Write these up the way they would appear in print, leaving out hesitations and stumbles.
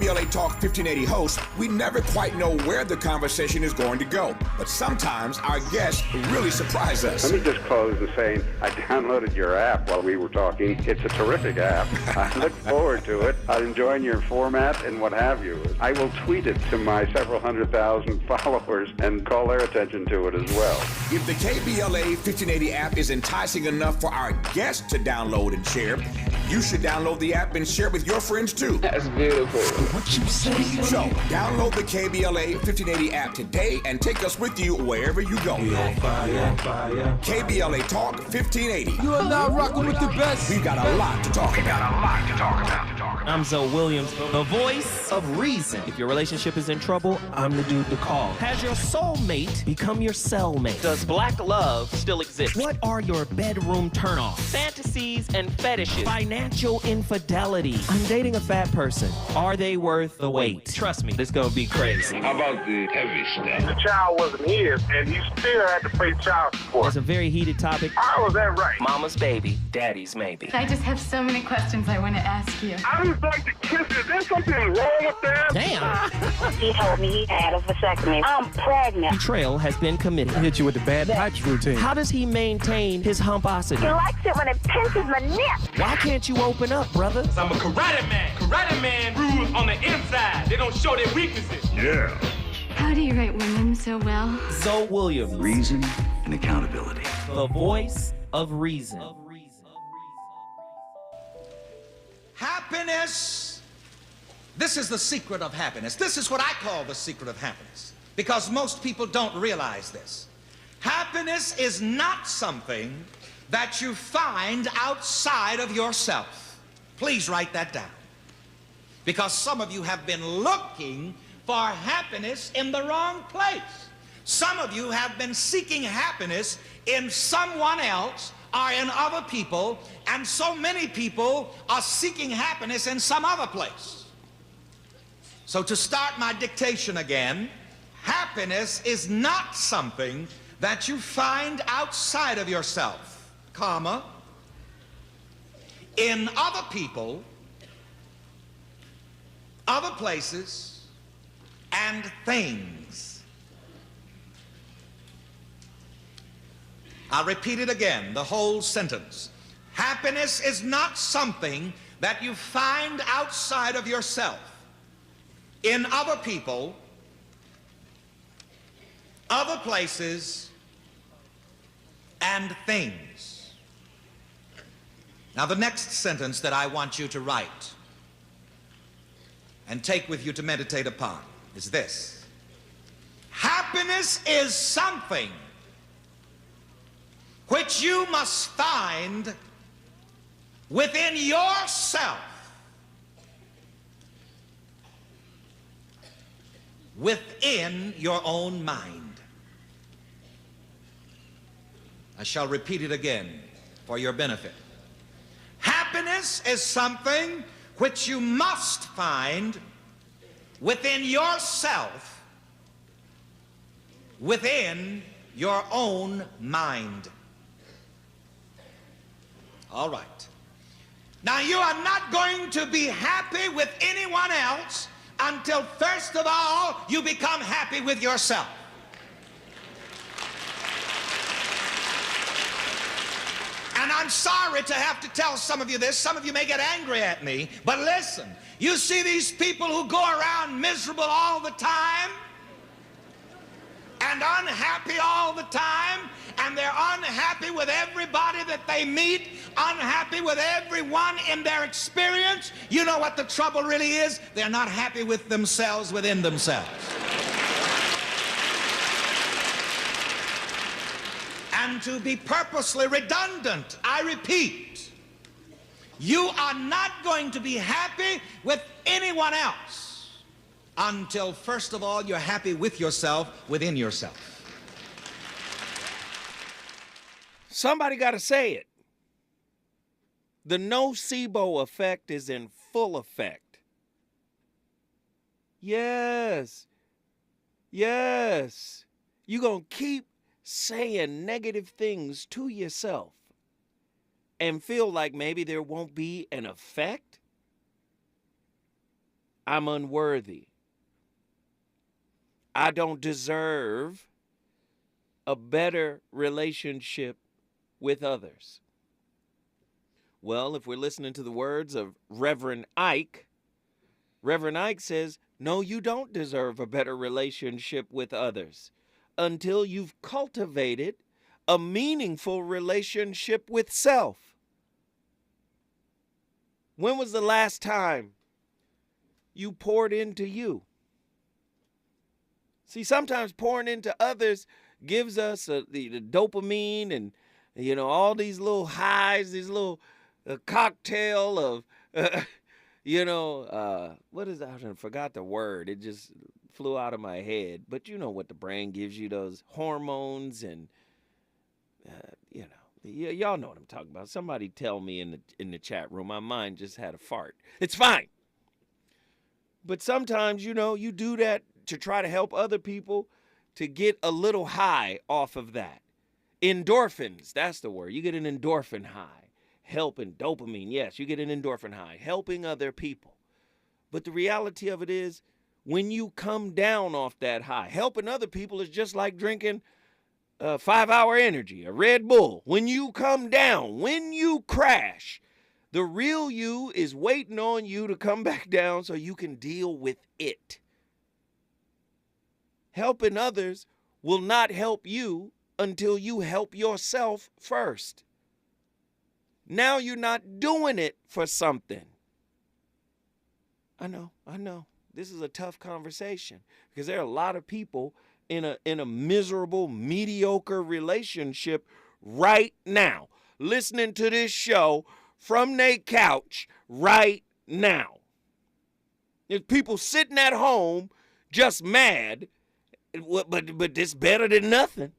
KBLA Talk 1580 hosts, we never quite know where the conversation is going to go. But sometimes our guests really surprise us. Let me just close with saying I downloaded your app while we were talking. It's a terrific app. I look forward to it. I'm enjoying your format and what have you. I will tweet it to my several 100,000 followers and call their attention to it as well. If the KBLA 1580 app is enticing enough for our guests to download and share, you should download the app and share with your friends too. That's beautiful. What you say? So, download the KBLA 1580 app today and take us with you wherever you go. KBLA Talk 1580. You are now rocking with the best. We've got a lot to talk about. I'm Zoe Williams, the voice of reason. If your relationship is in trouble, I'm the dude to call. Has your soulmate become your cellmate? Does black love still exist? What are your bedroom turnoffs? Fantasies and fetishes. Financial infidelity. I'm dating a fat person. Are they worth the wait? Trust me, this gonna be crazy. How about the heavy stuff? The child wasn't his, and he still had to pay child support. It's a very heated topic. How was that right? Mama's baby, daddy's maybe. I just have so many questions I want to ask you. I just like to kiss you. Is there something wrong with that? Damn. He told me he had a vasectomy. I'm pregnant. Betrayal has been committed. Hit you with the bad pipes routine. How does he maintain his humposity? He likes it when it pinches my neck. Why can't you open up, brother? I'm a karate man. Karate man rules on the inside. They don't show their weaknesses. Yeah. How do you write women so well? Zoe Williams, Reason and accountability. the voice of reason. Happiness. This is the secret of happiness. This is what I call the secret of happiness, because most people don't realize this. Happiness is not something that you find outside of yourself. Please write that down, because some of you have been looking for happiness in the wrong place. Some of you have been seeking happiness in someone else or in other people, and so many people are seeking happiness in some other place. So to start my dictation again, happiness is not something that you find outside of yourself, comma, in other people, other places, and things. I'll repeat it again, the whole sentence. Happiness is not something that you find outside of yourself, in other people, other places, and things. Now, the next sentence that I want you to write and take with you to meditate upon is this. Happiness is something which you must find within yourself, within your own mind. I shall repeat it again for your benefit. Happiness is something which you must find within yourself, within your own mind. All right. Now, you are not going to be happy with anyone else until, first of all, you become happy with yourself. And I'm sorry to have to tell some of you this. Some of you may get angry at me, but listen. You see these people who go around miserable all the time and unhappy all the time, and they're unhappy with everybody that they meet, unhappy with everyone in their experience. You know what the trouble really is? They're not happy with themselves within themselves. And to be purposely redundant, I repeat, you are not going to be happy with anyone else until, first of all, you're happy with yourself, within yourself. Somebody got to say it. The nocebo effect is in full effect. Yes. Yes. You're going to keep saying negative things to yourself and feel like maybe there won't be an effect. I'm unworthy. I don't deserve a better relationship with others. Well, if we're listening to the words of Reverend Ike says, no, you don't deserve a better relationship with others until you've cultivated a meaningful relationship with self. When was the last time you poured into you? See, sometimes pouring into others gives us the dopamine and, all these little highs, these little cocktail of, what is that? I forgot the word. It just flew out of my head. But you know what the brain gives you, those hormones and, y'all know what I'm talking about. Somebody tell me in the chat room. My mind just had a fart. It's fine. But sometimes, you do that to try to help other people to get a little high off of that. Endorphins, that's the word. You get an endorphin high. Helping, dopamine, yes, you get an endorphin high. Helping other people. But the reality of it is, when you come down off that high, helping other people is just like drinking 5-hour energy, a Red Bull. When you come down, when you crash, the real you is waiting on you to come back down so you can deal with it. Helping others will not help you until you help yourself first. Now you're not doing it for something. I know. This is a tough conversation because there are a lot of people in a miserable, mediocre relationship right now, listening to this show from their couch right now. There's people sitting at home just mad, but it's better than nothing.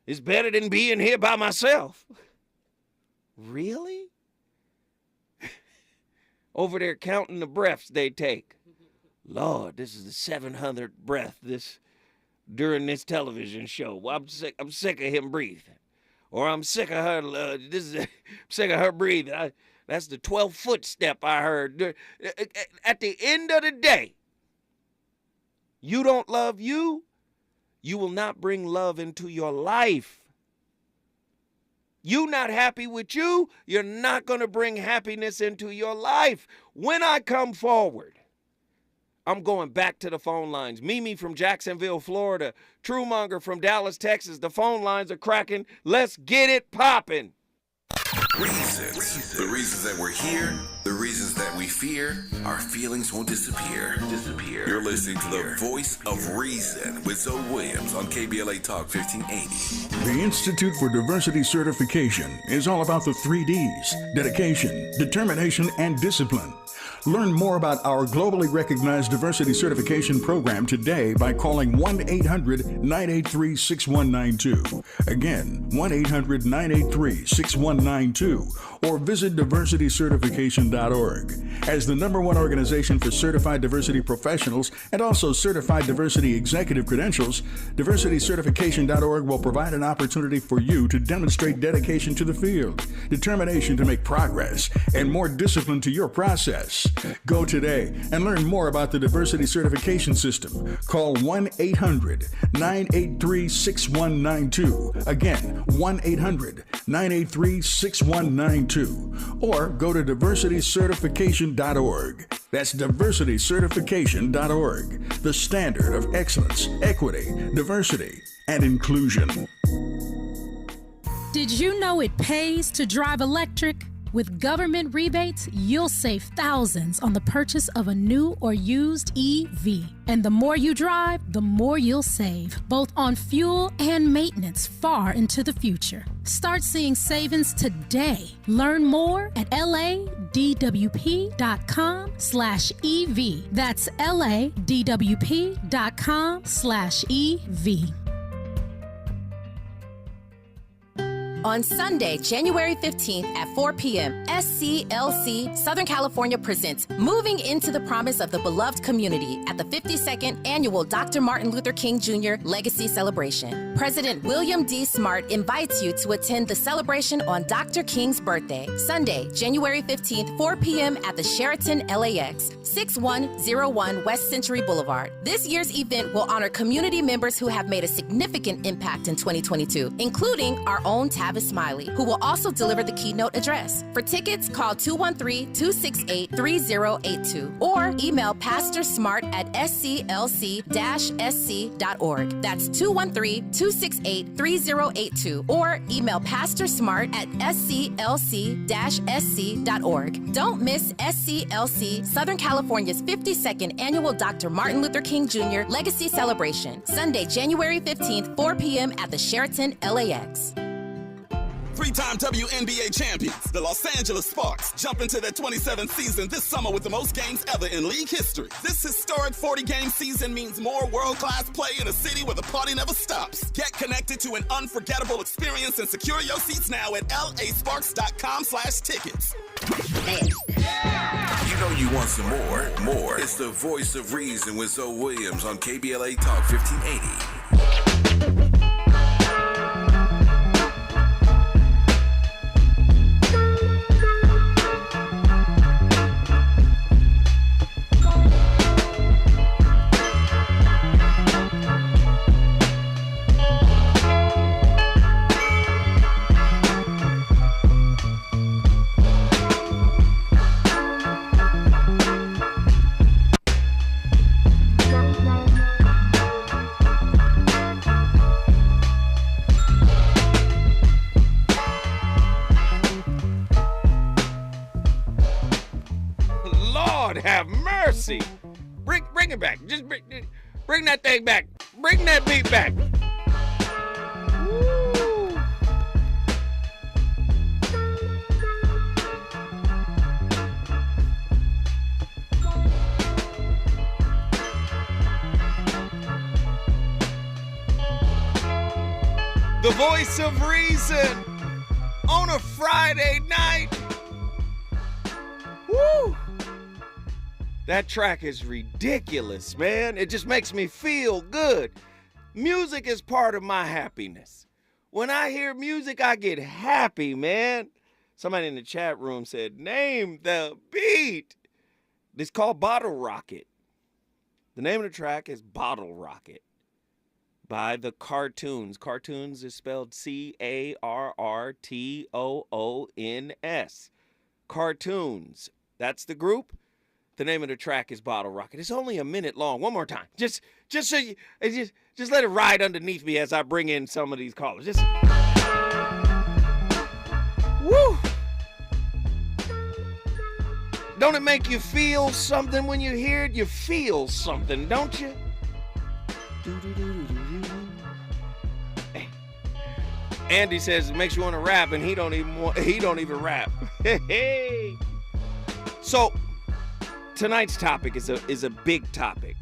It's better than being here by myself. Really? Over there counting the breaths they take. Lord, this is the 700th breath during this television show. Well, I'm sick of him breathing. Or I'm sick of her, I'm sick of her breathing. That's the 12th footstep I heard. At the end of the day, you don't love you, you will not bring love into your life. You not happy with you, you're not going to bring happiness into your life. When I come forward, I'm going back to the phone lines. Mimi from Jacksonville, Florida. Truemonger from Dallas, Texas. The phone lines are cracking. Let's get it popping. Reasons. The reasons that we're here, the reasons that we fear, our feelings won't disappear. You're listening to the voice of reason with Zoe Williams on KBLA Talk 1580. The Institute for Diversity Certification is all about the 3 Ds: dedication, determination, and discipline. Learn more about our globally recognized diversity certification program today by calling 1-800-983-6192. Again, 1-800-983-6192, or visit diversitycertification.org. As the #1 organization for certified diversity professionals and also certified diversity executive credentials, diversitycertification.org will provide an opportunity for you to demonstrate dedication to the field, determination to make progress, and more discipline to your process. Go today and learn more about the diversity certification system. Call 1-800-983-6192. Again, 1-800-983-6192. Or go to diversitycertification.org. That's diversitycertification.org. The standard of excellence, equity, diversity, and inclusion. Did you know it pays to drive electric? With government rebates, you'll save thousands on the purchase of a new or used EV. And the more you drive, the more you'll save, both on fuel and maintenance far into the future. Start seeing savings today. Learn more at ladwp.com/EV. That's ladwp.com/EV. On Sunday, January 15th at 4 p.m., SCLC Southern California presents Moving into the Promise of the Beloved Community at the 52nd Annual Dr. Martin Luther King Jr. Legacy Celebration. President William D. Smart invites you to attend the celebration on Dr. King's birthday, Sunday, January 15th, 4 p.m. at the Sheraton LAX, 6101 West Century Boulevard. This year's event will honor community members who have made a significant impact in 2022, including our own Tavis Smiley, who will also deliver the keynote address. For tickets, call 213-268-3082 or email Pastor Smart at sclc-sc.org. That's 213-268-3082 or email Pastor Smart at sclc-sc.org. Don't miss SCLC Southern California's 52nd Annual Dr. Martin Luther King Jr. Legacy Celebration, Sunday, January 15th, 4 p.m. at the Sheraton LAX. Three-time WNBA champions, the Los Angeles Sparks, jump into their 27th season this summer with the most games ever in league history. This historic 40-game season means more world-class play in a city where the party never stops. Get connected to an unforgettable experience and secure your seats now at lasparks.com/tickets. You know you want some more. It's the Voice of Reason with Zoe Williams on KBLA Talk 1580. Have mercy. Bring it back. Just bring that thing back. Bring that beat back. Woo. The Voice of Reason on a Friday night. Woo! That track is ridiculous, man. It just makes me feel good. Music is part of my happiness. When I hear music, I get happy, man. Somebody in the chat room said, name the beat. It's called Bottle Rocket. The name of the track is Bottle Rocket by the Cartoons. Cartoons is spelled C-A-R-R-T-O-O-N-S. Cartoons. That's the group. The name of the track is Bottle Rocket. It's only a minute long. One more time. Just so you, just let it ride underneath me as I bring in some of these callers. Just woo! Don't it make you feel something when you hear it? You feel something, don't you? Andy says it makes you want to rap, and he don't even rap. Hey. So tonight's topic is a big topic,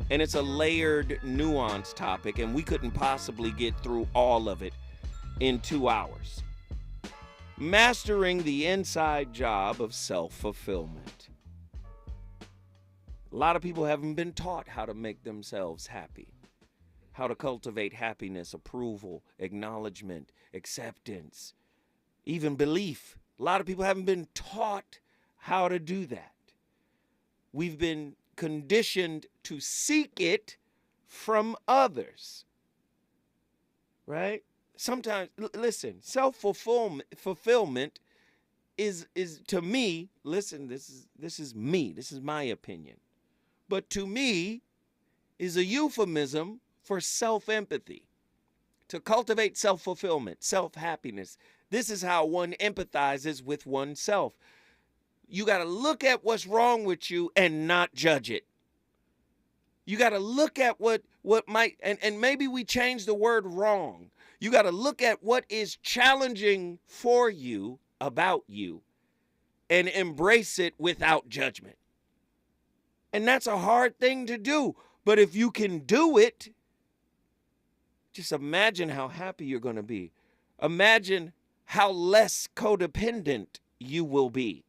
and it's a layered, nuanced topic, and we couldn't possibly get through all of it in 2 hours. Mastering the inside job of self-fulfillment. A lot of people haven't been taught how to make themselves happy, how to cultivate happiness, approval, acknowledgement, acceptance, even belief. A lot of people haven't been taught how to do that. We've been conditioned to seek it from others, right? Sometimes, listen, self-fulfillment is to me, listen, this is me, this is my opinion, but to me is a euphemism for self-empathy. To cultivate self-fulfillment, self-happiness, this is how one empathizes with oneself. You got to look at what's wrong with you and not judge it. You got to look at what might, and maybe we change the word wrong. You got to look at what is challenging for you about you and embrace it without judgment. And that's a hard thing to do. But if you can do it, just imagine how happy you're going to be. Imagine how less codependent you will be.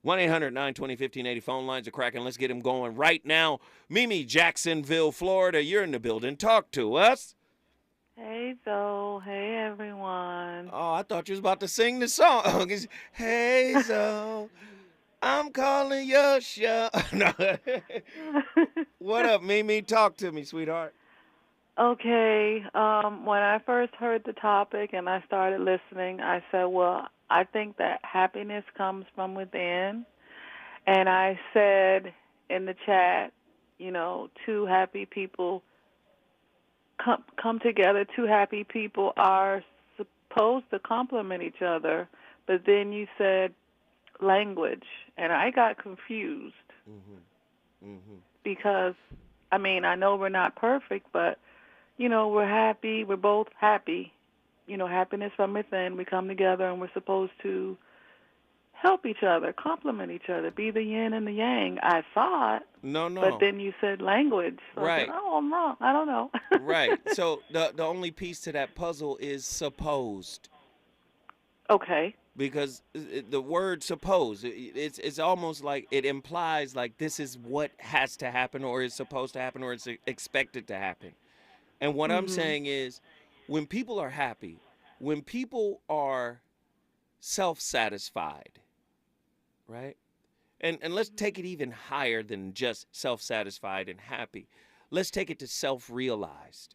1-800-920-1580 phone lines are cracking. Let's get them going right now. Mimi, Jacksonville, Florida, you're in the building. Talk to us. Hey, Zoe. Hey, everyone. Oh, I thought you was about to sing the song. Hey, Zoe, I'm calling your show. No. What up, Mimi? Talk to me, sweetheart. Okay. When I first heard the topic and I started listening, I said, well, I think that happiness comes from within. And I said in the chat, two happy people come together. Two happy people are supposed to complement each other. But then you said language, and I got confused because, I know we're not perfect, but, we're happy. We're both happy. Happiness from within. We come together, and we're supposed to help each other, complement each other, be the yin and the yang. I thought. No. But then you said language. So right. I said, oh, I'm wrong. I don't know. Right. So the only piece to that puzzle is supposed. Okay. Because the word suppose, it's almost like it implies like this is what has to happen or is supposed to happen or it's expected to happen. And what I'm saying is when people are happy, when people are self-satisfied, right? And let's take it even higher than just self-satisfied and happy. Let's take it to self-realized,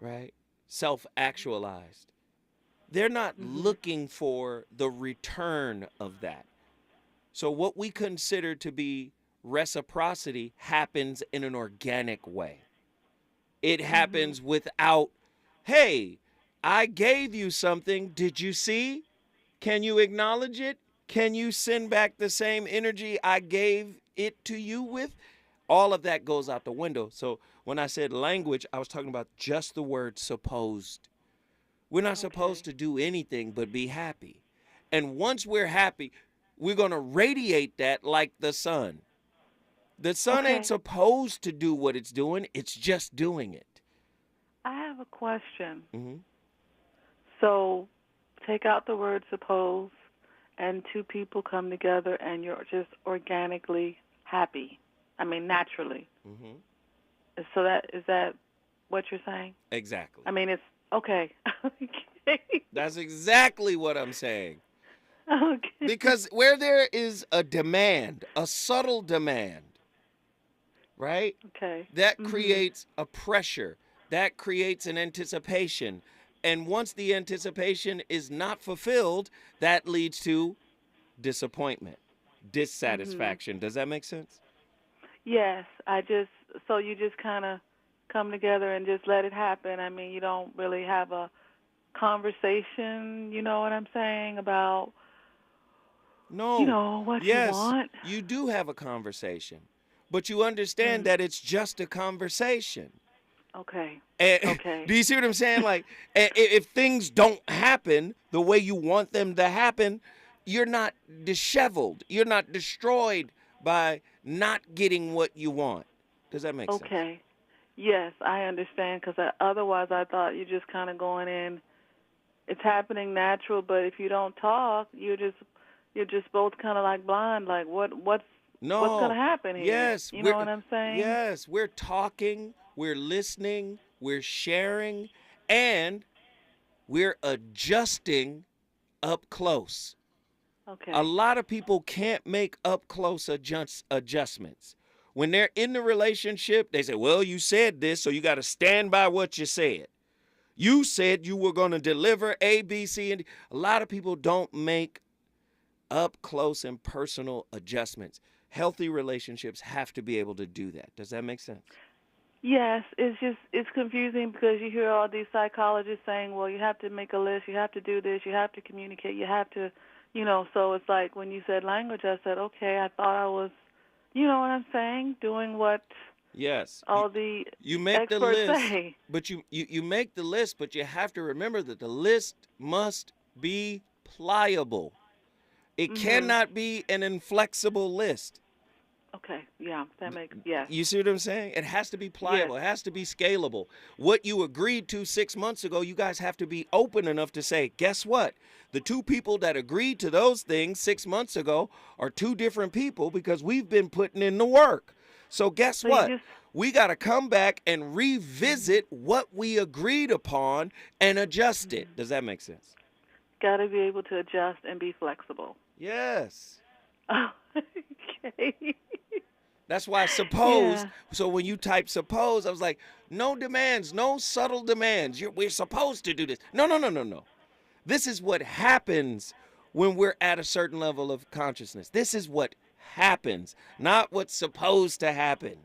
right? Self-actualized. They're not looking for the return of that. So what we consider to be reciprocity happens in an organic way. It happens without, hey, I gave you something. Did you see? Can you acknowledge it? Can you send back the same energy I gave it to you with? All of that goes out the window. So when I said language, I was talking about just the word supposed. We're not supposed to do anything but be happy. And once we're happy, we're going to radiate that like the sun. The sun ain't supposed to do what it's doing. It's just doing it. I have a question. So take out the word suppose and two people come together and you're just organically happy. Naturally. So is that what you're saying? Exactly. It's okay. That's exactly what I'm saying. Okay. Because where there is a demand, a subtle demand, right? Okay. That creates a pressure. That creates an anticipation. And once the anticipation is not fulfilled, that leads to disappointment, dissatisfaction. Does that make sense? Yes. So you just kind of come together and just let it happen. You don't really have a conversation, you know what I'm saying, about, what you want. You do have a conversation, but you understand that it's just a conversation. Okay. Do you see what I'm saying? Like, if things don't happen the way you want them to happen, you're not disheveled. You're not destroyed by not getting what you want. Does that make sense? Okay. Yes, I understand, because otherwise I thought you're just kind of going in, it's happening natural, but if you don't talk, you're just both kind of like blind, like what's going to happen here? Yes. You know what I'm saying? Yes, we're talking, we're listening, we're sharing, and we're adjusting up close. Okay. A lot of people can't make up close adjustments. When they're in the relationship, they say, well, you said this, so you got to stand by what you said. You said you were going to deliver A, B, C, and D. A lot of people don't make up close and personal adjustments. Healthy relationships have to be able to do that. Does that make sense? Yes, it's confusing because you hear all these psychologists saying, well, you have to make a list, you have to do this, you have to communicate, you have to, so it's like when you said language, I said, okay, I thought I was, you know what I'm saying, doing what all the you make experts the list, say. But you make the list, but you have to remember that the list must be pliable. It cannot be an inflexible list. Okay, yeah, that makes, yes. You see what I'm saying? It has to be pliable. Yes. It has to be scalable. What you agreed to 6 months ago, you guys have to be open enough to say, guess what? The two people that agreed to those things 6 months ago are two different people because we've been putting in the work. So guess what? We got to come back and revisit what we agreed upon and adjust it. Does that make sense? Got to be able to adjust and be flexible. Yes. Oh, okay. That's why suppose, Yeah. so when you type suppose, I was like, no demands, no subtle demands. We're supposed to do this. No. This is what happens when we're at a certain level of consciousness. This is what happens, not what's supposed to happen.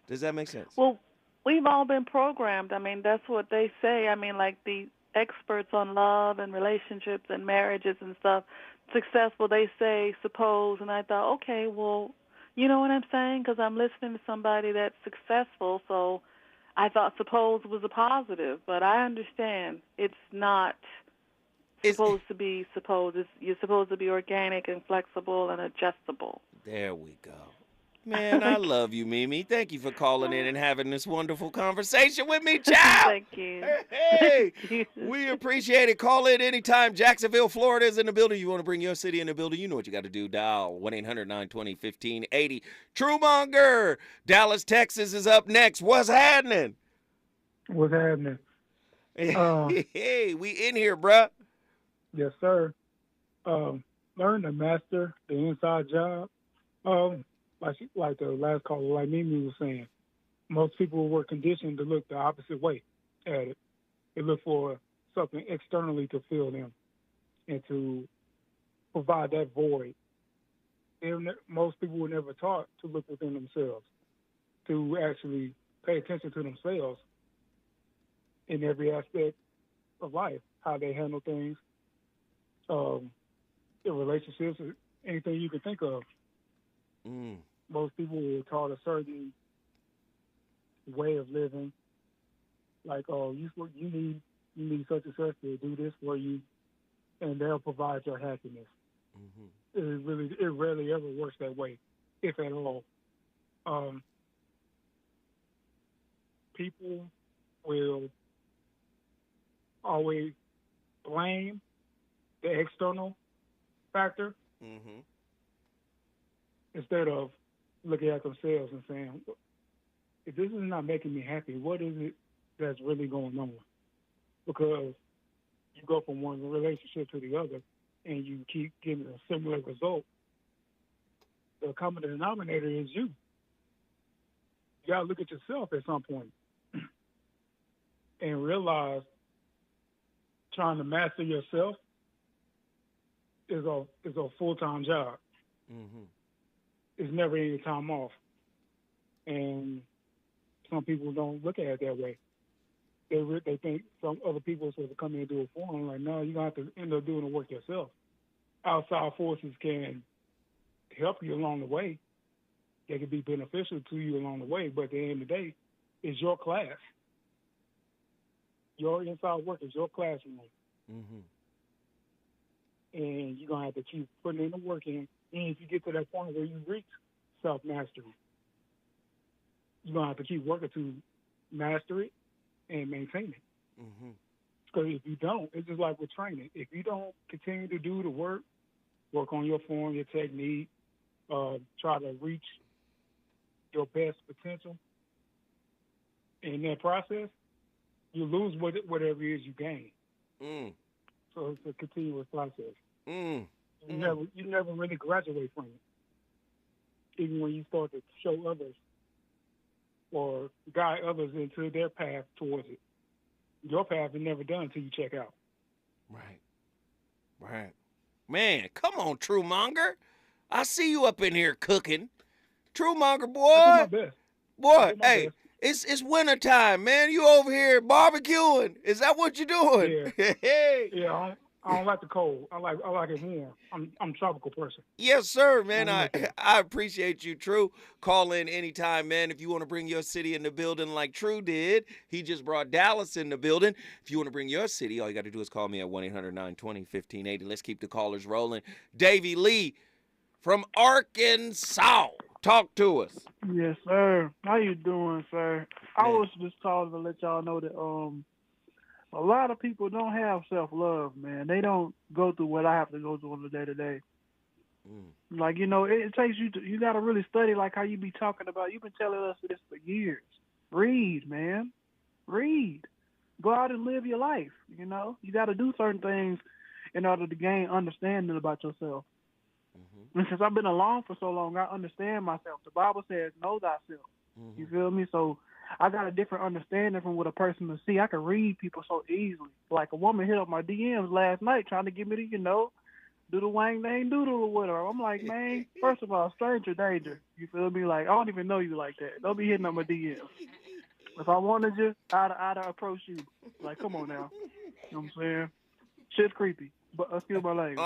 Does that make sense? Well, we've all been programmed. I mean, that's what they say. I mean, like the experts on love and relationships and marriages and stuff, successful, they say suppose. And I thought, okay, well, you know what I'm saying? Because I'm listening to somebody that's successful, so I thought suppose was a positive. But I understand it's not supposed to be supposed. You're supposed to be organic and flexible and adjustable. There we go. Man, I love you, Mimi. Thank you for calling in and having this wonderful conversation with me, child. Thank you. Hey, we appreciate it. Call in anytime. Jacksonville, Florida is in the building. You want to bring your city in the building, you know what you got to do. Dial 1-800-920-1580. Truemonger, Dallas, Texas is up next. What's happening? What's happening? Hey, we in here, bruh. Yes, sir. Learn to master the inside job. Like the last caller, like Mimi was saying, most people were conditioned to look the opposite way at it. They look for something externally to fill them and to provide that void. Most people were never taught to look within themselves, to actually pay attention to themselves in every aspect of life, how they handle things, in relationships, anything you can think of. Most people were taught a certain way of living, like, oh, you need such and such to do this for you, and they'll provide your happiness. It rarely ever works that way, if at all. People will always blame the external factor instead of looking at themselves and saying, if this is not making me happy, what is it that's really going on? Because you go from one relationship to the other and you keep getting a similar result. The common denominator is you. You got to look at yourself at some point and realize trying to master yourself is a full-time job. It's never any time off. And some people don't look at it that way. They think some other people are supposed to come in and do it for them. Like, no, you're going to have to end up doing the work yourself. Outside forces can help you along the way. They can be beneficial to you along the way, but at the end of the day, it's your class. Your inside work is your classroom. And you're going to have to keep putting in the work in. And if you get to that point where you reach self-mastery, you're going to have to keep working to master it and maintain it. Because if you don't, it's just like with training. If you don't continue to do the work on your form, your technique, try to reach your best potential in that process, you lose whatever it is you gain. So it's a continuous process. You never really graduate from it. Even when you start to show others or guide others into their path towards it, your path is never done until you check out. Right. Man, come on, Truemonger. I see you up in here cooking. Truemonger, boy. I do my best. Boy, hey, it's winter time, man. You over here barbecuing. Is that what you're doing? Yeah, I don't like the cold. I like it warm. I'm a tropical person. Yes, sir, man. I appreciate you, True. Call in anytime, man. If you want to bring your city in the building like True did, he just brought Dallas in the building. If you want to bring your city, all you got to do is call me at 1-800-920-1580. Let's keep the callers rolling. Davy Lee from Arkansas. Talk to us. Yes, sir. How you doing, sir? I Man. was just calling to let y'all know that a lot of people don't have self-love, man. They don't go through what I have to go through on the day-to-day. Like, you know, it takes you got to really study like how you be talking about. You've been telling us this for years. Read, man. Read. Go out and live your life, you know. You got to do certain things in order to gain understanding about yourself. And since I've been alone for so long, I understand myself. The Bible says, know thyself. You feel me? So I got a different understanding from what a person will see. I can read people so easily. Like a woman hit up my DMs last night trying to get me to, you know, do the wang dang doodle or whatever. I'm like, man, first of all, stranger danger. You feel me? Like, I don't even know you like that. Don't be hitting up my DMs. If I wanted you, I'd approach you. Like, come on now. You know what I'm saying? Shit's creepy. But excuse my language.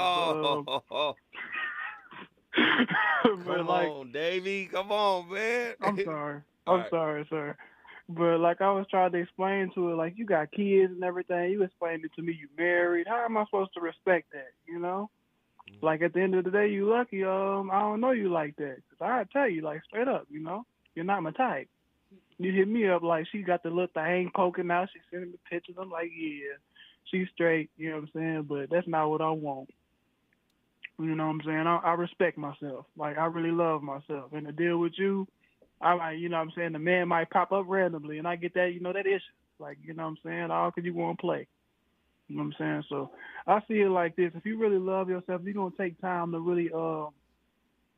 Come on, Davey. Come on, man. I'm sorry. I'm sorry, sir. But like I was trying to explain to her, like, you got kids and everything. You explained it to me. You married. How am I supposed to respect that, you know? Like, at the end of the day, you lucky. I don't know you like that. 'Cause I tell you, like, straight up, you know? You're not my type. You hit me up like she got the little thing poking out. She's sending me pictures. I'm like, yeah, she's straight. You know what I'm saying? But that's not what I want. You know what I'm saying? I respect myself. Like, I really love myself. And to deal with you, I might, you know what I'm saying, the man might pop up randomly, and I get that, you know, that issue. Like, you know what I'm saying? All because you want to play. You know what I'm saying? So I see it like this. If you really love yourself, you're going to take time to really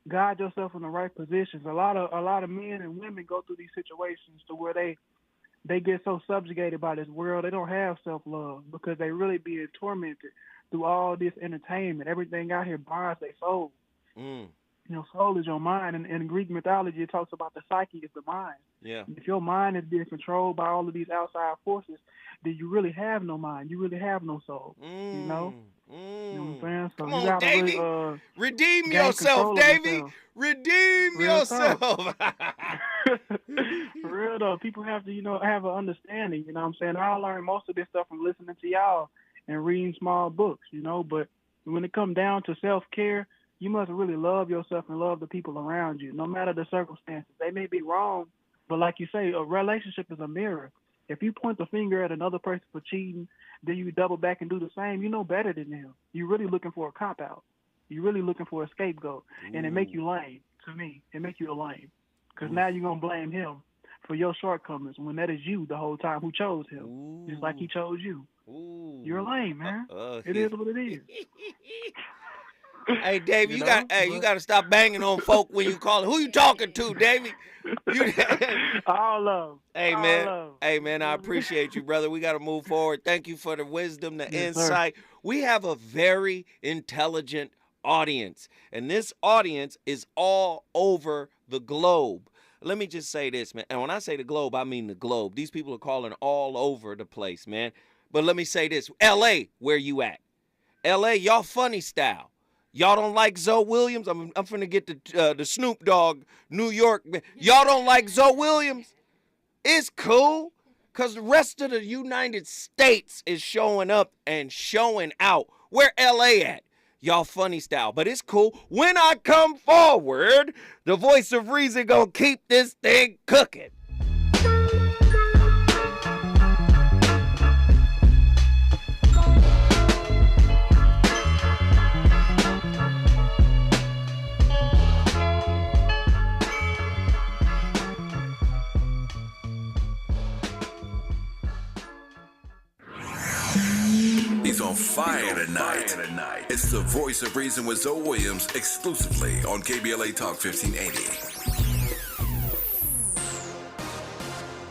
guide yourself in the right positions. A lot of men and women go through these situations to where they get so subjugated by this world, they don't have self-love because they really being tormented through all this entertainment. Everything out here binds their soul. You know, soul is your mind. And in Greek mythology, it talks about the psyche is the mind. Yeah. If your mind is being controlled by all of these outside forces, then you really have no mind. You really have no soul. You know? You know what I'm saying? So Come you on, gotta Davey. really, redeem gain yourself, control of Davey. yourself. Redeem Real yourself. For real though, people have to, you know, have an understanding. You know what I'm saying? I learned most of this stuff from listening to y'all and reading small books, you know. But when it comes down to self-care, you must really love yourself and love the people around you, no matter the circumstances. They may be wrong, but like you say, a relationship is a mirror. If you point the finger at another person for cheating, then you double back and do the same, you know better than them. You're really looking for a cop-out. You're really looking for a scapegoat. And it make you lame, to me. It make you a lame. Because now you're going to blame him for your shortcomings when that is you the whole time who chose him, just like he chose you. You're a lame, man. It is what it is. Hey, Davey, you got to stop banging on folk when you call it. Who you talking to, Davey? All love. Hey, All man. love. Hey, man, I appreciate you, brother. We got to move forward. Thank you for the wisdom, the Yes, insight. sir. We have a very intelligent audience, and this audience is all over the globe. Let me just say this, man. And when I say the globe, I mean the globe. These people are calling all over the place, man. But let me say this. L.A., where you at? L.A., y'all funny style. Y'all don't like Zoe Williams? I'm finna get the Snoop Dogg, New York. Y'all don't like Zoe Williams? It's cool, because the rest of the United States is showing up and showing out. Where L.A. at? Y'all funny style, but it's cool. When I come forward, the voice of reason gonna keep this thing cooking. He's on fire tonight. It's the voice of reason with Zoe Williams exclusively on KBLA Talk 1580.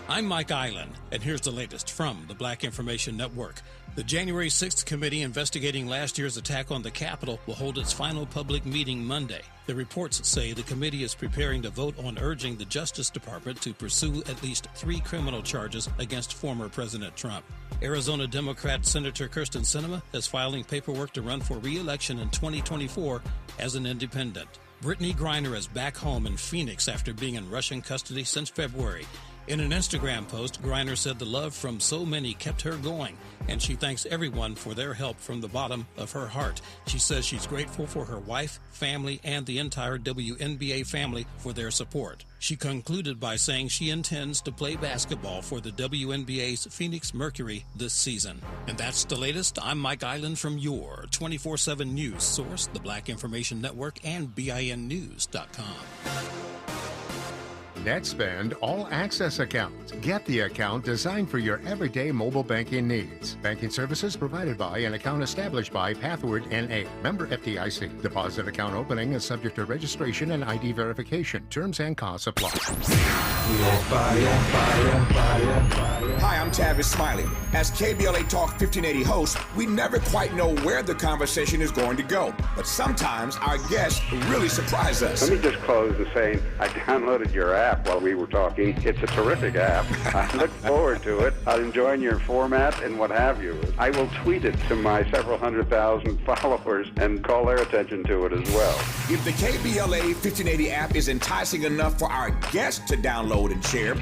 I'm Mike Island, and here's the latest from the Black Information Network. The January 6th committee investigating last year's attack on the Capitol will hold its final public meeting Monday. The reports say the committee is preparing to vote on urging the Justice Department to pursue at least 3 criminal charges against former President Trump. Arizona Democrat Senator Kyrsten Sinema is filing paperwork to run for re-election in 2024 as an independent. Brittany Griner is back home in Phoenix after being in Russian custody since February. In an Instagram post, Griner said the love from so many kept her going, and she thanks everyone for their help from the bottom of her heart. She says she's grateful for her wife, family, and the entire WNBA family for their support. She concluded by saying she intends to play basketball for the WNBA's Phoenix Mercury this season. And that's the latest. I'm Mike Island from your 24/7 news source, the Black Information Network, and BINnews.com. NetSpend All Access Account. Get the account designed for your everyday mobile banking needs. Banking services provided by and account established by Pathward NA. Member FDIC. Deposit account opening is subject to registration and ID verification. Terms and costs apply. Hi, I'm Tavis Smiley. As KBLA Talk 1580 host, we never quite know where the conversation is going to go. But sometimes our guests really surprise us. Let me just close with saying I downloaded your app while we were talking. It's a terrific app. I look forward to it. I'm enjoying your format and what have you. I will tweet it to my several 100,000 followers and call their attention to it as well. If the KBLA 1580 app is enticing enough for our guests to download and share,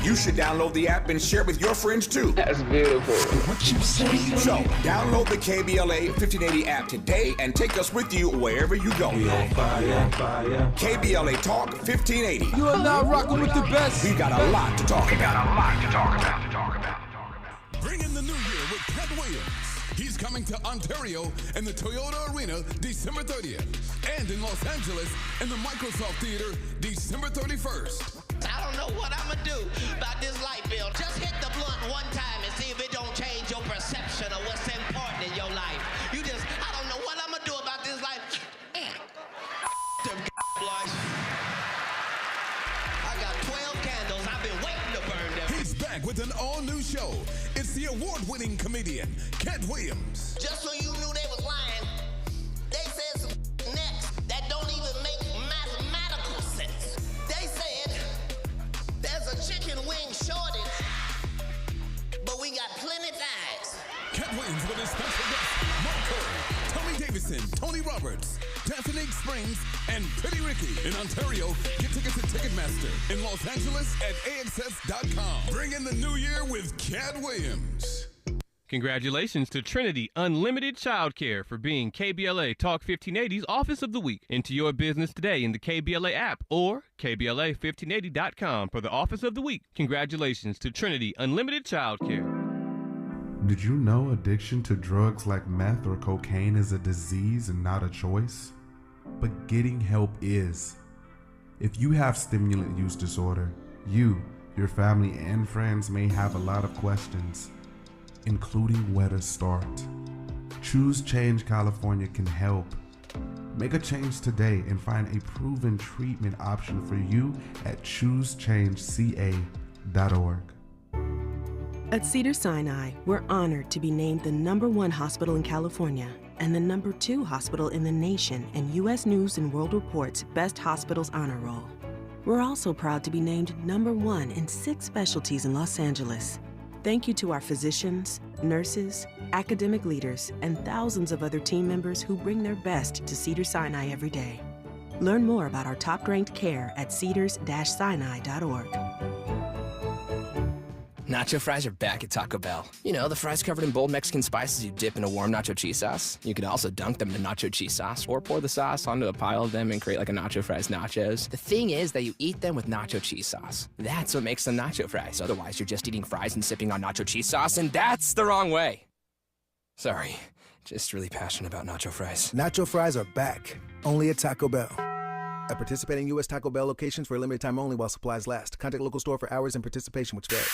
you should download the app and share with your friends too. That's beautiful. What you say? So, download the KBLA 1580 app today and take us with you wherever you go. KBLA Talk 1580. You are now rocking with the best. We got a lot to talk about. Bring in the new year with Cat Williams. He's coming to Ontario in the Toyota Arena December 30th. And in Los Angeles in the Microsoft Theater December 31st. I don't know what I'm gonna do about this light bill. Just hit the blunt one time and see if it don't change your perception of what's important in your life. I don't know what I'm gonna do about this life. Them boys. I got 12 candles. I've been waiting to burn them. He's back with an all-new show. It's the award-winning comedian, Cat Williams. Just so you knew they was lying, they said some next that don't even make mathematical sense. They said there's a chicken wing shortage, but we got plenty thighs. Cat Williams with his special guests, Mark Curry, Tommy Davidson, Tony Roberts, Daphne Springs, and Pretty Ricky. In Ontario, get tickets at Ticketmaster. In Los Angeles at AXS.com. Bring in the new year with Cat Williams. Congratulations to Trinity Unlimited Childcare for being KBLA Talk 1580's Office of the Week. Into your business today in the KBLA app or KBLA1580.com for the Office of the Week. Congratulations to Trinity Unlimited Childcare. Did you know addiction to drugs like meth or cocaine is a disease and not a choice? But getting help is. If you have stimulant use disorder, you, your family, and friends may have a lot of questions, including where to start. Choose Change California can help. Make a change today and find a proven treatment option for you at choosechangeca.org. At Cedars-Sinai, we're honored to be named the #1 hospital in California and the #2 hospital in the nation in U.S. News & World Report's Best Hospitals Honor Roll. We're also proud to be named #1 in 6 specialties in Los Angeles. Thank you to our physicians, nurses, academic leaders, and thousands of other team members who bring their best to Cedars-Sinai every day. Learn more about our top-ranked care at cedars-sinai.org. Nacho fries are back at Taco Bell. You know, the fries covered in bold Mexican spices you dip in a warm nacho cheese sauce. You could also dunk them in nacho cheese sauce or pour the sauce onto a pile of them and create like a nacho fries nachos. The thing is that you eat them with nacho cheese sauce. That's what makes them nacho fries. Otherwise, you're just eating fries and sipping on nacho cheese sauce, and that's the wrong way. Sorry, just really passionate about nacho fries. Nacho fries are back, only at Taco Bell. At participating U.S. Taco Bell locations for a limited time only while supplies last. Contact local store for hours and participation which vary.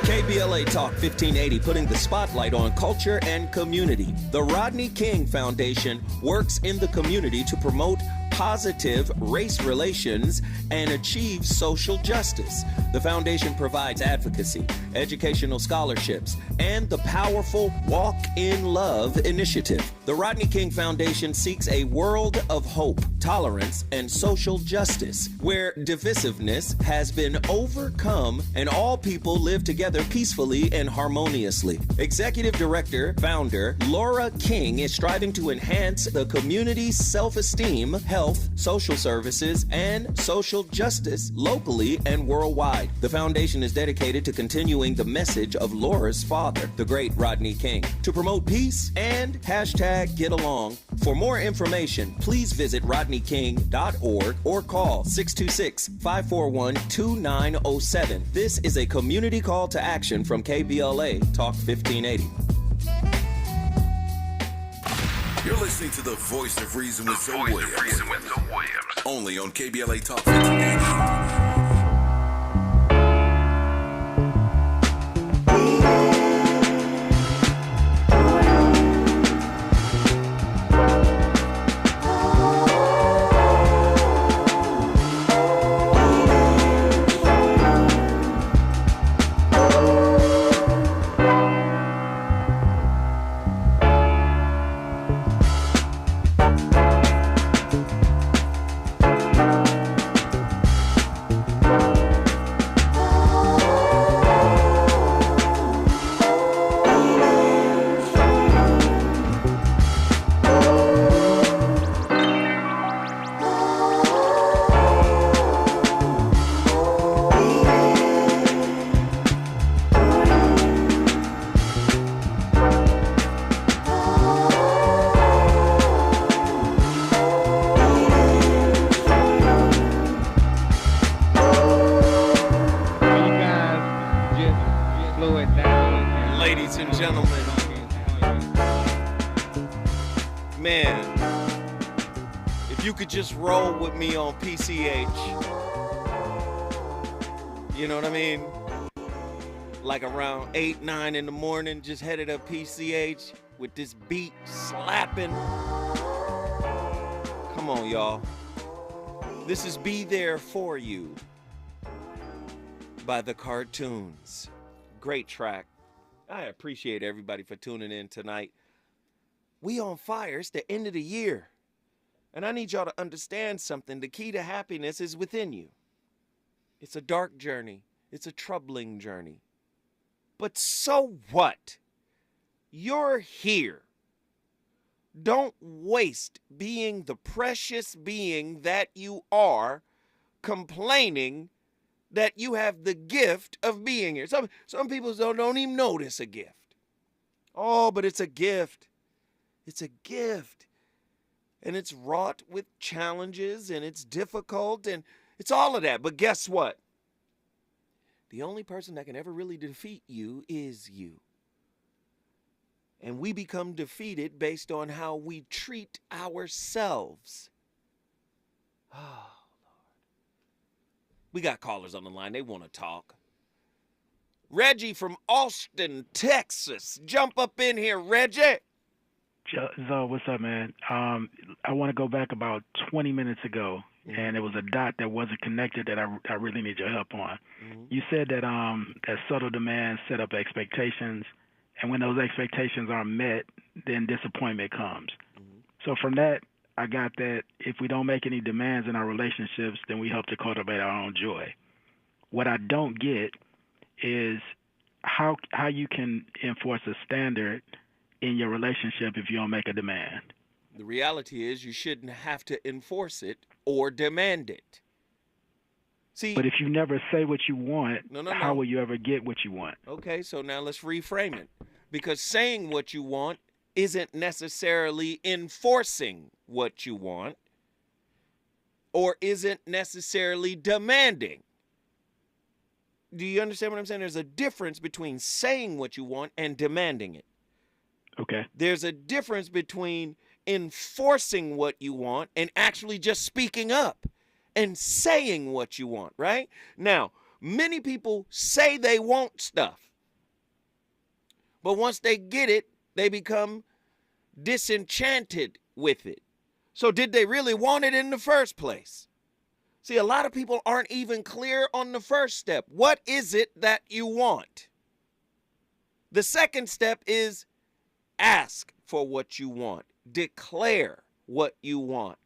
KBLA Talk 1580, putting the spotlight on culture and community. The Rodney King Foundation works in the community to promote positive race relations and achieve social justice. The foundation provides advocacy, educational scholarships, and the powerful Walk in Love initiative. The Rodney King Foundation seeks a world of hope tolerance, and social justice, where divisiveness has been overcome and all people live together peacefully and harmoniously. Executive Director, founder Laura King is striving to enhance the community's self-esteem, health, social services, and social justice locally and worldwide. The foundation is dedicated to continuing the message of Laura's father, the great Rodney King, to promote peace and hashtag get along. For more information, please visit rodneyking.org or call 626-541-2907. This is a community call to action from KBLA Talk 1580. You're listening to the Voice of Reason with Zoe Williams. Only on KBLA Talk 1580. Ladies and gentlemen, man, if you could just roll with me on PCH, you know what I mean? Like around 8, 9 in the morning, just headed up PCH with this beat slapping. Come on, y'all. This is Be There For You by The Cartoons. Great track. I appreciate everybody for tuning in tonight. We on fire. It's the end of the year. And I need y'all to understand something. The key to happiness is within you. It's a dark journey. It's a troubling journey. But so what? You're here. Don't waste being the precious being that you are, complaining that you have the gift of being here. Some people don't even notice a gift. Oh, but it's a gift. It's a gift. And it's wrought with challenges, and it's difficult, and it's all of that. But guess what? The only person that can ever really defeat you is you. And we become defeated based on how we treat ourselves. Oh, Lord. We got callers on the line. They want to talk. Reggie from Austin, Texas. Jump up in here, Reggie. Zo, what's up, man? I want to go back about 20 minutes ago, and it was a dot that wasn't connected that I really need your help on. You said that that subtle demands set up expectations, and when those expectations aren't met, then disappointment comes. So from that, I got that if we don't make any demands in our relationships, then we help to cultivate our own joy. What I don't get is how you can enforce a standard in your relationship if you don't make a demand. The reality is you shouldn't have to enforce it or demand it. See, but if you never say what you want, how no. will you ever get what you want? Okay, so now let's reframe it. Because saying what you want isn't necessarily enforcing what you want, or isn't necessarily demanding. Do you understand what I'm saying? There's a difference between saying what you want and demanding it. Okay. There's a difference between enforcing what you want and actually just speaking up and saying what you want, right? Now, many people say they want stuff, but once they get it, they become disenchanted with it. So did they really want it in the first place? See, a lot of people aren't even clear on the first step. What is it that you want? The second step is ask for what you want. Declare what you want.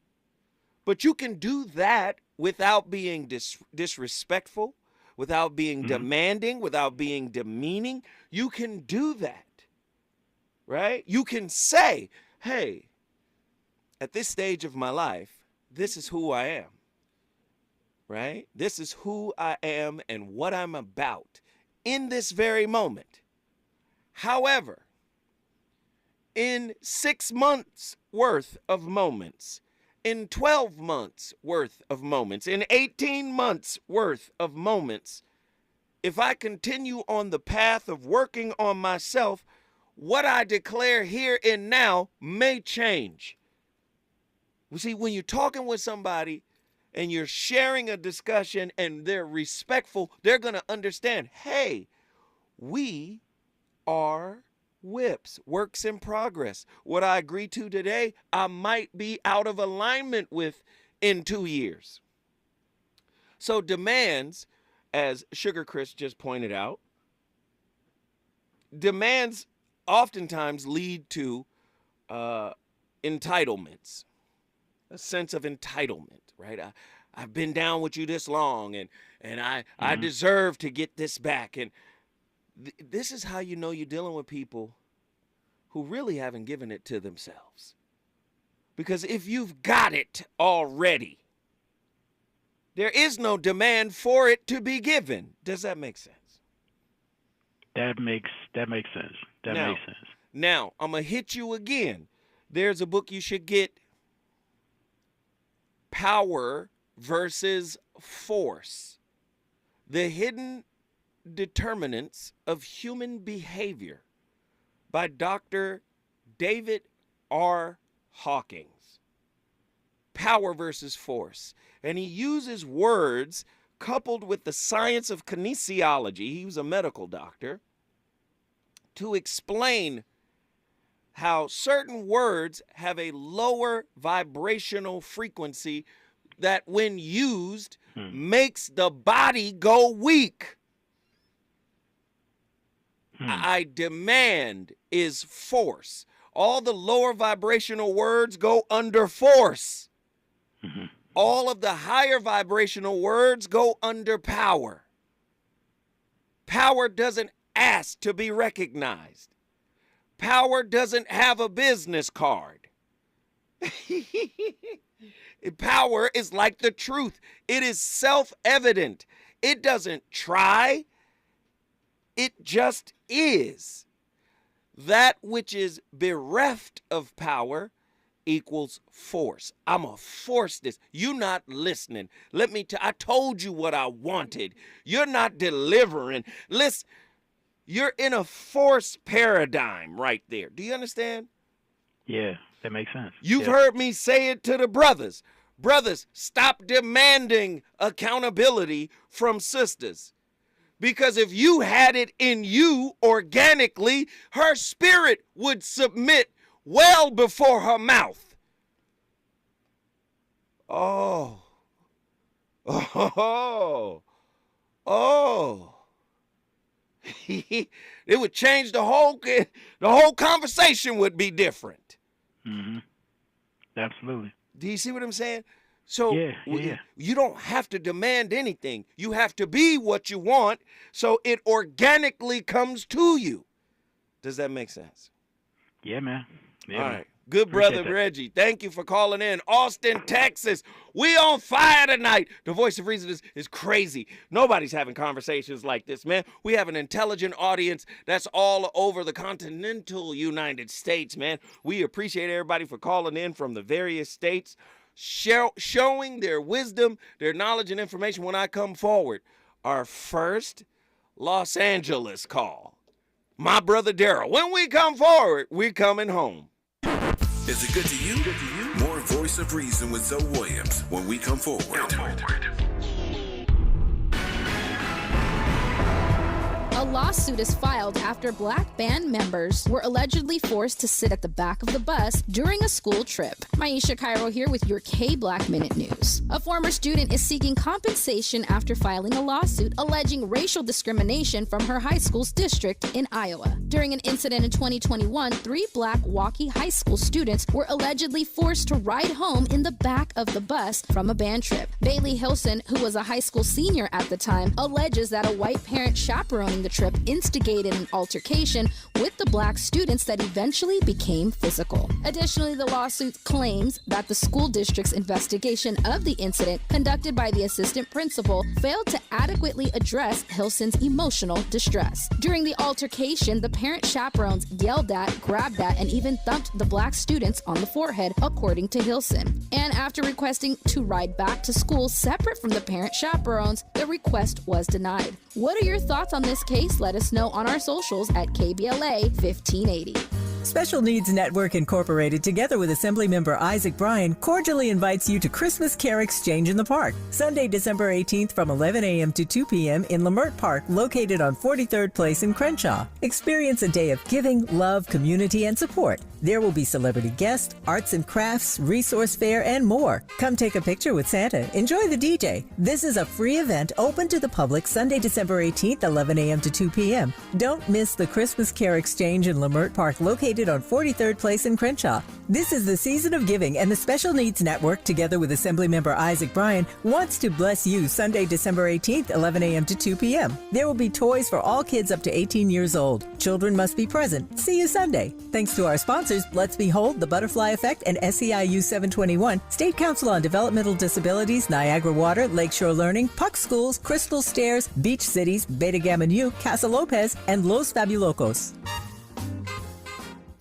But you can do that without being disrespectful, without being demanding, without being demeaning. You can do that, right? You can say, hey, at this stage of my life, this is who I am, right? This is who I am and what I'm about in this very moment. However, in 6 months worth of moments, in 12 months worth of moments, in 18 months worth of moments, if I continue on the path of working on myself, what I declare here and now may change. You see, when you're talking with somebody and you're sharing a discussion and they're respectful, they're going to understand, hey, we are whips, works in progress. What I agree to today, I might be out of alignment with in 2 years. So demands, as Sugar Chris just pointed out, demands oftentimes lead to entitlements, a sense of entitlement, right? I've been down with you this long, and I deserve to get this back. And this is how you know you're dealing with people who really haven't given it to themselves. Because if you've got it already, there is no demand for it to be given. Does that make sense? That makes sense. That makes sense. Now, I'm going to hit you again. There's a book you should get, Power versus Force: The Hidden Determinants of Human Behavior by Dr. David R. Hawkins. Power versus force. And he uses words coupled with the science of kinesiology, he was a medical doctor, to explain how certain words have a lower vibrational frequency that when used makes the body go weak. I demand is force. All the lower vibrational words go under force. All of the higher vibrational words go under power. Power doesn't ask to be recognized. Power doesn't have a business card. Power is like the truth. It is self-evident. It doesn't try. It just is. That which is bereft of power equals force. I'm going to force this. You're not listening. I told you what I wanted. You're not delivering. Listen, you're in a force paradigm right there. Do you understand? Yeah, that makes sense. You've heard me say it to the brothers. Brothers, stop demanding accountability from sisters. Because if you had it in you organically, her spirit would submit well before her mouth. Oh. It would change the whole conversation would be different. Absolutely. Do you see what I'm saying? So yeah. You don't have to demand anything. You have to be what you want so it organically comes to you. Does that make sense? Yeah, man. Yeah, all man. right. Good brother Reggie. Thank you for calling in. Austin, Texas. We on fire tonight. The Voice of Reason is crazy. Nobody's having conversations like this, man. We have an intelligent audience that's all over the continental United States, man. We appreciate everybody for calling in from the various states, showing their wisdom, their knowledge, and information when I come forward. Our first Los Angeles call. My brother Daryl. When we come forward, we're coming home. Is it good to you? More Voice of Reason with Zoe Williams when we come forward. A lawsuit is filed after black band members were allegedly forced to sit at the back of the bus during a school trip. Maisha Cairo here with your K-Black Minute News. A former student is seeking compensation after filing a lawsuit alleging racial discrimination from her high school's district in Iowa. During an incident in 2021, 3 black Waukee High School students were allegedly forced to ride home in the back of the bus from a band trip. Bailey Hilson, who was a high school senior at the time, alleges that a white parent chaperoning the trip instigated an altercation with the black students that eventually became physical. Additionally, the lawsuit claims that the school district's investigation of the incident conducted by the assistant principal failed to adequately address Hilson's emotional distress. During the altercation, the parent chaperones yelled at, grabbed at, and even thumped the black students on the forehead, according to Hilson. And after requesting to ride back to school separate from the parent chaperones, the request was denied. What are your thoughts on this case? Let us know on our socials at KBLA 1580. Special Needs Network Incorporated, together with Assemblymember Isaac Bryan, cordially invites you to Christmas Care Exchange in the Park, Sunday, December 18th from 11 a.m. to 2 p.m. in Lamert Park, located on 43rd Place in Crenshaw. Experience a day of giving, love, community, and support. There will be celebrity guests, arts and crafts, resource fair, and more. Come take a picture with Santa. Enjoy the DJ. This is a free event open to the public Sunday, December 18th, 11 a.m. to 2 p.m. Don't miss the Christmas Care Exchange in Lamert Park, located on 43rd Place in Crenshaw. This is the season of giving, and the Special Needs Network, together with Assemblymember Isaac Bryan, wants to bless you Sunday, December 18th, 11 a.m. to 2 p.m. There will be toys for all kids up to 18 years old. Children must be present. See you Sunday. Thanks to our sponsors, Let's Behold, The Butterfly Effect, and SEIU 721, State Council on Developmental Disabilities, Niagara Water, Lakeshore Learning, Puck Schools, Crystal Stairs, Beach Cities, Beta Gamma Nu, Casa Lopez, and Los Fabulocos.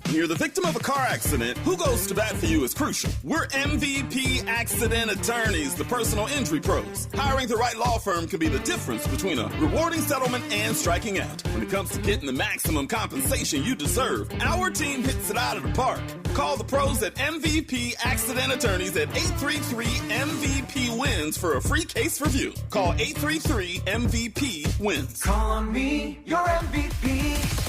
When you're the victim of a car accident, who goes to bat for you is crucial. We're MVP Accident Attorneys, the personal injury pros. Hiring the right law firm can be the difference between a rewarding settlement and striking out. When it comes to getting the maximum compensation you deserve, our team hits it out of the park. Call the pros at MVP Accident Attorneys at 833-MVP-WINS for a free case review. Call 833-MVP-WINS. Call on me, your MVP.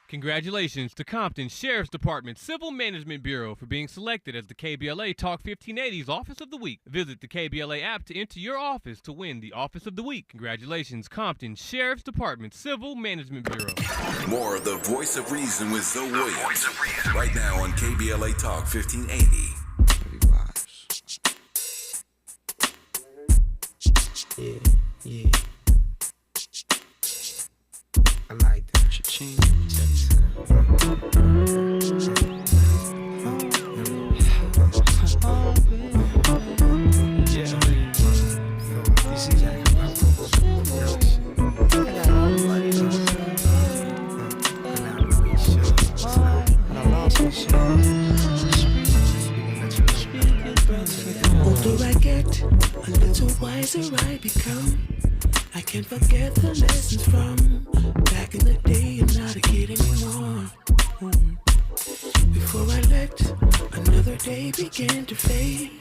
Congratulations to Compton Sheriff's Department Civil Management Bureau for being selected as the KBLA Talk 1580's Office of the Week. Visit the KBLA app to enter your office to win the Office of the Week. Congratulations, Compton Sheriff's Department Civil Management Bureau. More of the Voice of Reason with Zoe Williams right now on KBLA Talk 1580. Yeah. I like that. Cha-ching. Older I get, a little wiser I become. I can't forget the lessons from back in the day. I'm not a kid anymore. Before I let another day begin to fade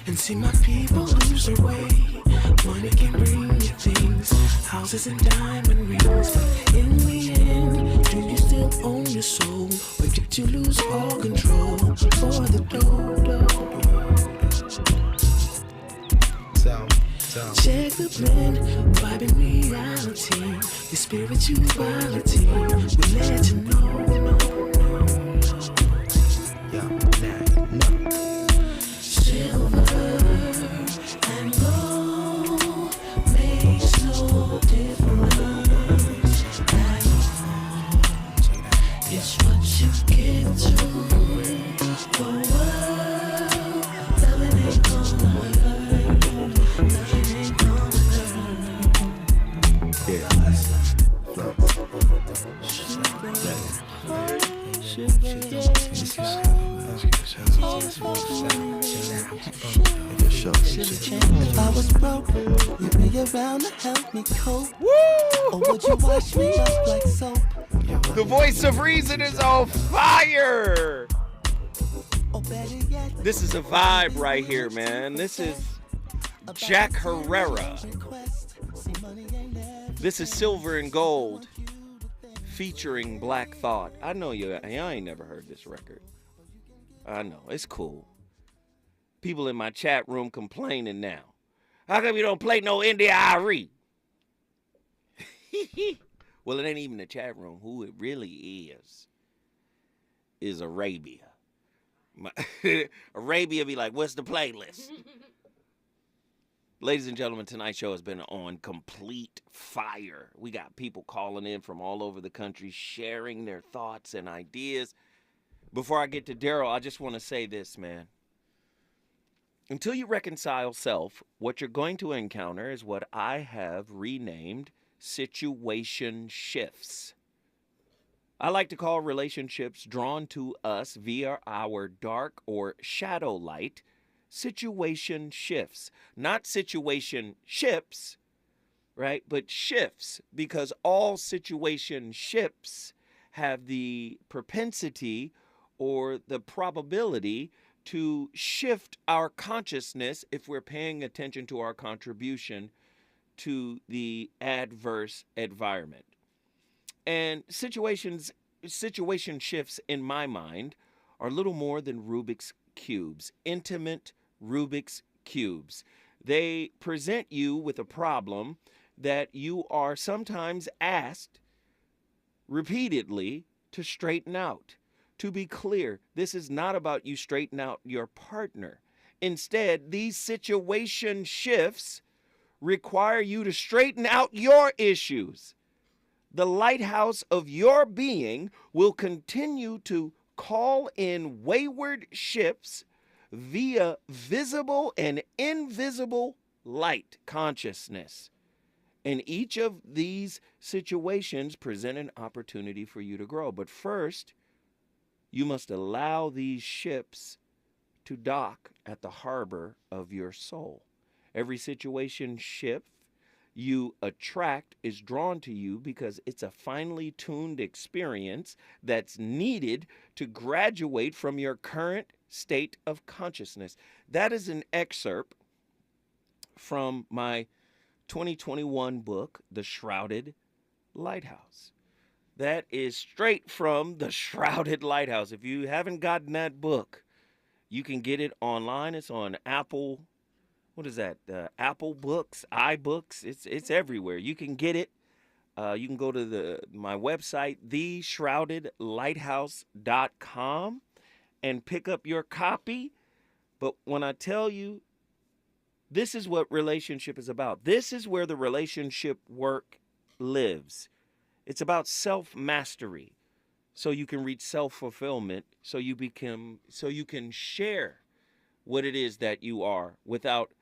and see my people lose their way. Money can bring you things, houses and diamond rings, but in the end, do you still own your soul, or did you lose all control for the dodo? Check the blend, vibe in reality, your spirituality will let you know. Silver and gold makes no difference at all. It's what you give to the world. Loving ain't gonna hurt. Loving ain't gonna If I was broke, you'd be around to help me cope. Or would you wash me up like soap? The Voice of Reason is on fire. This is a vibe right here, man. This is Jack Herrera. This is Silver and Gold featuring Black Thought. I know you ain't never heard this record. I know, it's cool. People in my chat room complaining now. How come you don't play no NDIRE? Well, it ain't even the chat room. Who it really is Arabia. Arabia be like, what's the playlist? Ladies and gentlemen, tonight's show has been on complete fire. We got people calling in from all over the country, sharing their thoughts and ideas. Before I get to Daryl, I just want to say this, man. Until you reconcile self, what you're going to encounter is what I have renamed situation shifts. I like to call relationships drawn to us via our dark or shadow light situation shifts. Not situation ships, right? But shifts, because all situation shifts have the propensity or the probability to shift our consciousness if we're paying attention to our contribution to the adverse environment. And situation shifts, in my mind, are little more than Rubik's Cubes, intimate Rubik's Cubes. They present you with a problem that you are sometimes asked repeatedly to straighten out. To be clear, this is not about you straighten out your partner. Instead, these situation shifts require you to straighten out your issues. The lighthouse of your being will continue to call in wayward ships via visible and invisible light consciousness. And each of these situations present an opportunity for you to grow. But first, you must allow these ships to dock at the harbor of your soul. Every situation ship you attract is drawn to you because it's a finely tuned experience that's needed to graduate from your current state of consciousness. That is an excerpt from my 2021 book, The Shrouded Lighthouse. That is straight from The Shrouded Lighthouse. If you haven't gotten that book, you can get it online. It's on Apple. What is that? Apple Books, iBooks. It's everywhere. You can get it. You can go to my website, theshroudedlighthouse.com, and pick up your copy. But when I tell you, this is what relationship is about. This is where the relationship work lives. It's about self-mastery, so you can reach self-fulfillment, so you can share what it is that you are without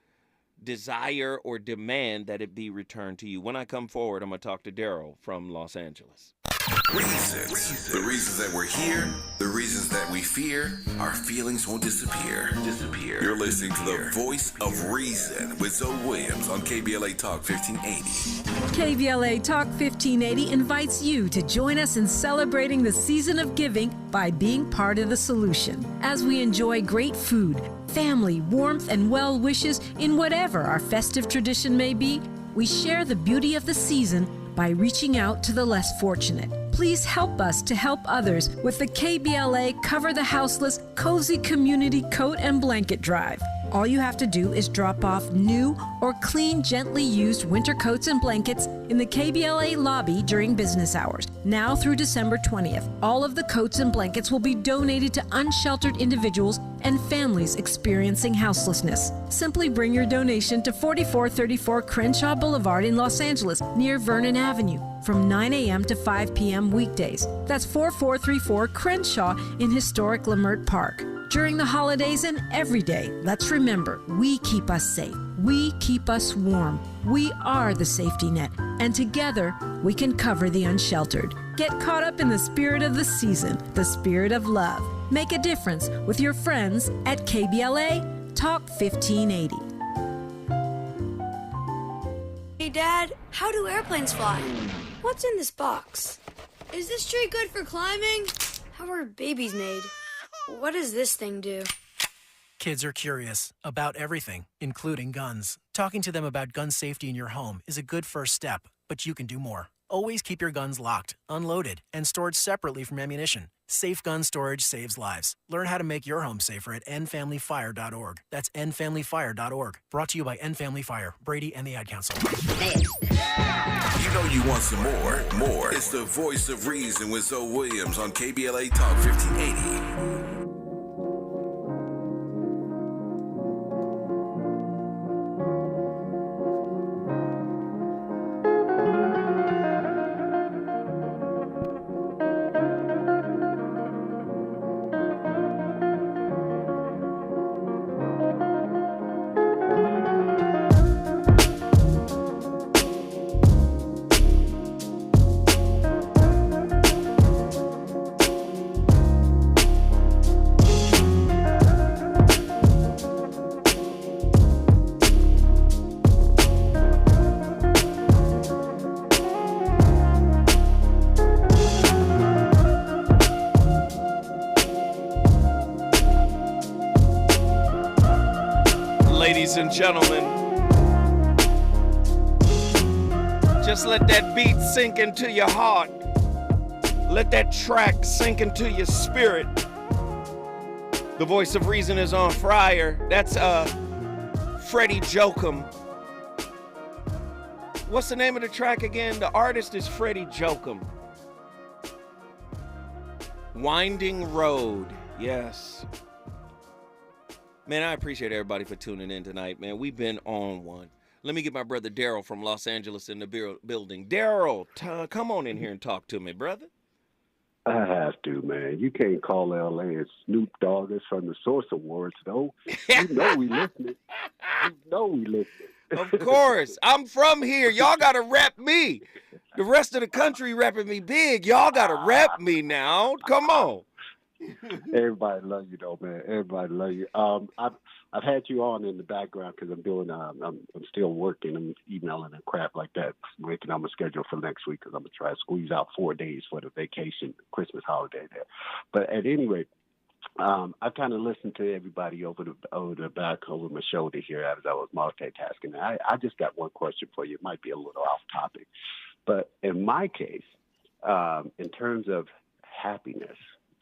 desire or demand that it be returned to you. When I come forward, I'm going to talk to Daryl from Los Angeles. Reasons. The reasons that we're here, the reasons that we fear, our feelings won't disappear. You're listening to the voice of reason with Zoe Williams on KBLA Talk 1580. KBLA Talk 1580 invites you to join us in celebrating the season of giving by being part of the solution. As we enjoy great food, family, warmth, and well wishes in whatever our festive tradition may be, we share the beauty of the season by reaching out to the less fortunate. Please help us to help others with the KBLA Cover the Houseless Cozy Community Coat and Blanket Drive. All you have to do is drop off new or clean, gently used winter coats and blankets in the KBLA lobby during business hours. Now through December 20th, all of the coats and blankets will be donated to unsheltered individuals and families experiencing houselessness. Simply bring your donation to 4434 Crenshaw Boulevard in Los Angeles, near Vernon Avenue, from 9 a.m. to 5 p.m. weekdays. That's 4434 Crenshaw in historic Leimert Park. During the holidays and every day, let's remember, we keep us safe. We keep us warm. We are the safety net, and together we can cover the unsheltered. Get caught up in the spirit of the season, the spirit of love. Make a difference with your friends at KBLA Talk 1580. Hey, Dad, how do airplanes fly? What's in this box? Is this tree good for climbing? How are babies made? What does this thing do? Kids are curious about everything, including guns. Talking to them about gun safety in your home is a good first step. but you can do more. Always keep your guns locked, unloaded, and stored separately from ammunition. Safe gun storage saves lives. Learn how to make your home safer at endfamilyfire.org. That's endfamilyfire.org. Brought to you by End Family Fire, Brady, and the Ad Council. You know you want some more. More. It's the voice of reason with Zoe Williams on KBLA Talk 1580. Ladies and gentlemen, just let that beat sink into your heart. Let that track sink into your spirit. The voice of reason is on fire. That's Freddie Jokum. What's the name of the track again? The artist is Freddie Jokum. Winding Road. Yes. Man, I appreciate everybody for tuning in tonight, man. We've been on one. Let me get my brother Daryl from Los Angeles in the building. Daryl, come on in here and talk to me, brother. I have to, man. You can't call LA and Snoop Dogg us from the Source Awards, though. You know we listening. You know we listening. Of course. I'm from here. Y'all got to rep me. The rest of the country repping me big. Y'all got to rep me now. Come on. Everybody love you, though, man. Everybody love you. I've had you on in the background because I'm doing. I'm still working. I'm emailing and crap like that, making on my schedule for next week because I'm gonna try to squeeze out 4 days for the vacation, Christmas holiday there. But at any rate, I kind of listened to everybody over the back over my shoulder here as I was multitasking. I just got one question for you. It might be a little off topic, but in my case, in terms of happiness.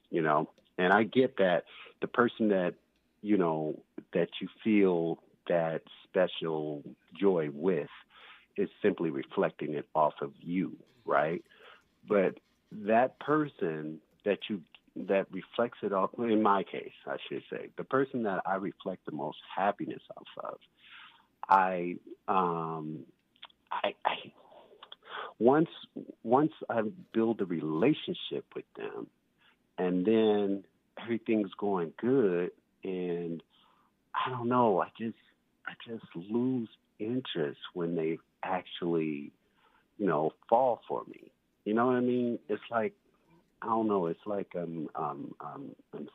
You know, and I get that the person that, you know, that you feel that special joy with is simply reflecting it off of you, right? But that person that reflects it off, in my case, I should say, the person that I reflect the most happiness off of, once I build a relationship with them, and then everything's going good, and I don't know, I just lose interest when they actually, you know, fall for me. You know what I mean? It's like, I don't know, it's like I'm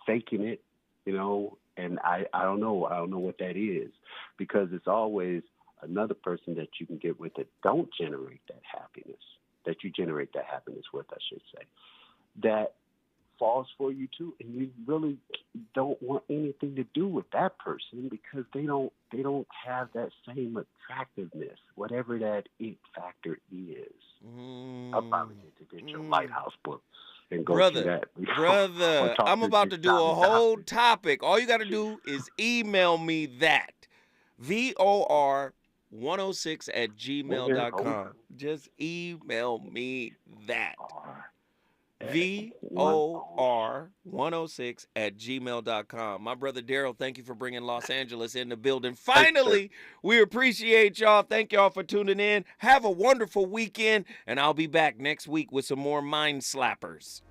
faking it, you know, and I don't know what that is, because it's always another person that you can get with that don't generate that happiness, that you generate that happiness with, I should say, that falls for you too, and you really don't want anything to do with that person because they don't have that same attractiveness, whatever that it factor is. I probably need to get your Lighthouse book and go through that. Brother, I'm about to do a whole topic. All you got to do is email me that. VOR106@gmail.com. Just email me that. VOR106@gmail.com. My brother Daryl, thank you for bringing Los Angeles in the building. Finally, we appreciate y'all. Thank y'all for tuning in. Have a wonderful weekend, and I'll be back next week with some more mind slappers.